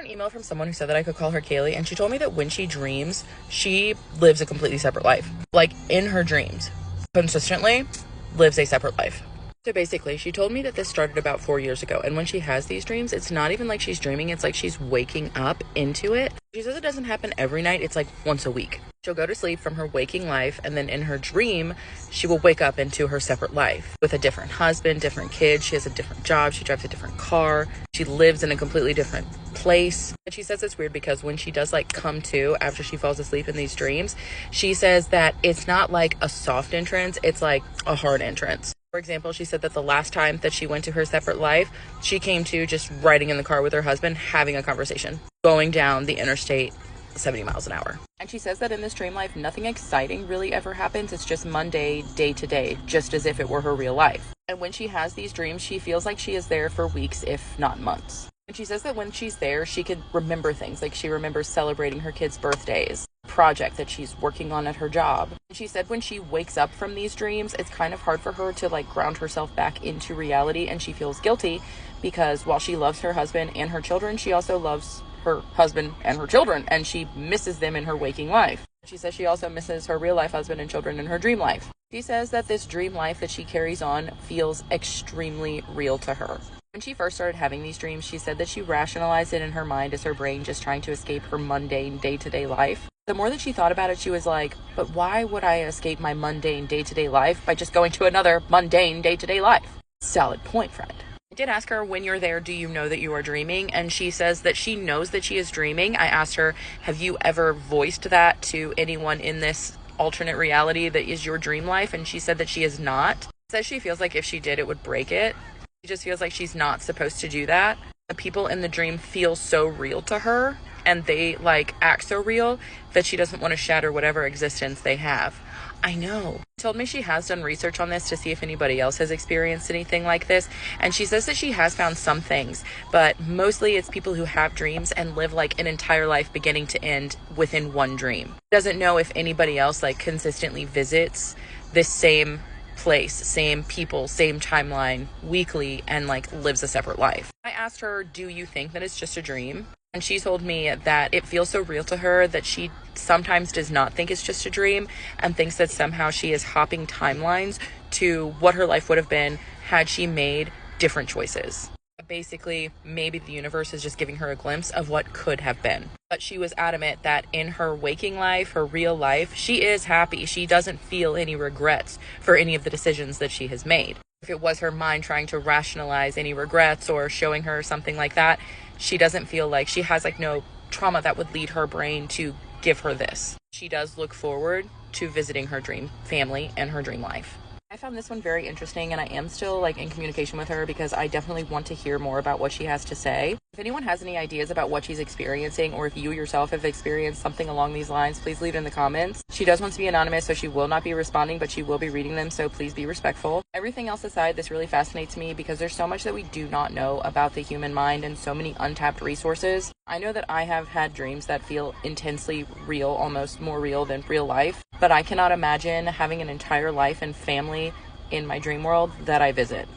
an email from someone who said that I could call her Kaylee, and she told me that when she dreams, she lives a completely separate life. Like, in her dreams, consistently lives a separate life. So basically, she told me that this started about 4 years ago, and when she has these dreams, it's not even like she's dreaming, it's like she's waking up into it. She says it doesn't happen every night, it's like once a week. She'll go to sleep from her waking life, and then in her dream, she will wake up into her separate life with a different husband, different kids. She has a different job, she drives a different car, she lives in a completely different place. And she says it's weird because when she does like come to after she falls asleep in these dreams, she says that it's not like a soft entrance, it's like a hard entrance. For example, she said that the last time that she went to her separate life, she came to just riding in the car with her husband, having a conversation, going down the interstate 70 miles an hour. And she says that in this dream life, nothing exciting really ever happens. It's just Monday, day to day, just as if it were her real life. And when she has these dreams, she feels like she is there for weeks, if not months. And she says that when she's there, she could remember things, like she remembers celebrating her kids' birthdays, project that she's working on at her job. And she said when she wakes up from these dreams, it's kind of hard for her to like ground herself back into reality, and she feels guilty because while she loves her husband and her children, she also loves her husband and her children, and she misses them in her waking life. She says she also misses her real life husband and children in her dream life. She says that this dream life that she carries on feels extremely real to her. When she first started having these dreams, she said that she rationalized it in her mind as her brain just trying to escape her mundane day-to-day life. The more that she thought about it, she was like, but why would I escape my mundane day-to-day life by just going to another mundane day-to-day life? Solid point, friend. I did ask her, when you're there, do you know that you are dreaming? And she says that she knows that she is dreaming. I asked her, have you ever voiced that to anyone in this alternate reality that is your dream life? And she said that she is not. She says she feels like if she did, it would break it. She just feels like she's not supposed to do that. The people in the dream feel so real to her, and they like act so real that she doesn't want to shatter whatever existence they have. I know. She told me she has done research on this to see if anybody else has experienced anything like this, and she says that she has found some things, but mostly it's people who have dreams and live like an entire life beginning to end within one dream. Doesn't know if anybody else like consistently visits this same place, same people, same timeline weekly, and like lives a separate life. I asked her, do you think that it's just a dream? And she told me that it feels so real to her that she sometimes does not think it's just a dream and thinks that somehow she is hopping timelines to what her life would have been had she made different choices. Basically, maybe the universe is just giving her a glimpse of what could have been. But she was adamant that in her waking life, her real life, she is happy. She doesn't feel any regrets for any of the decisions that she has made. If it was her mind trying to rationalize any regrets or showing her something like that, she doesn't feel like she has like no trauma that would lead her brain to give her this. She does look forward to visiting her dream family and her dream life. I found this one very interesting, and I am still like in communication with her because I definitely want to hear more about what she has to say. If anyone has any ideas about what she's experiencing, or if you yourself have experienced something along these lines, please leave it in the comments. She does want to be anonymous, so she will not be responding, but she will be reading them, so please be respectful. Everything else aside, this really fascinates me because there's so much that we do not know about the human mind and so many untapped resources. I know that I have had dreams that feel intensely real, almost more real than real life, but I cannot imagine having an entire life and family in my dream world that I visit.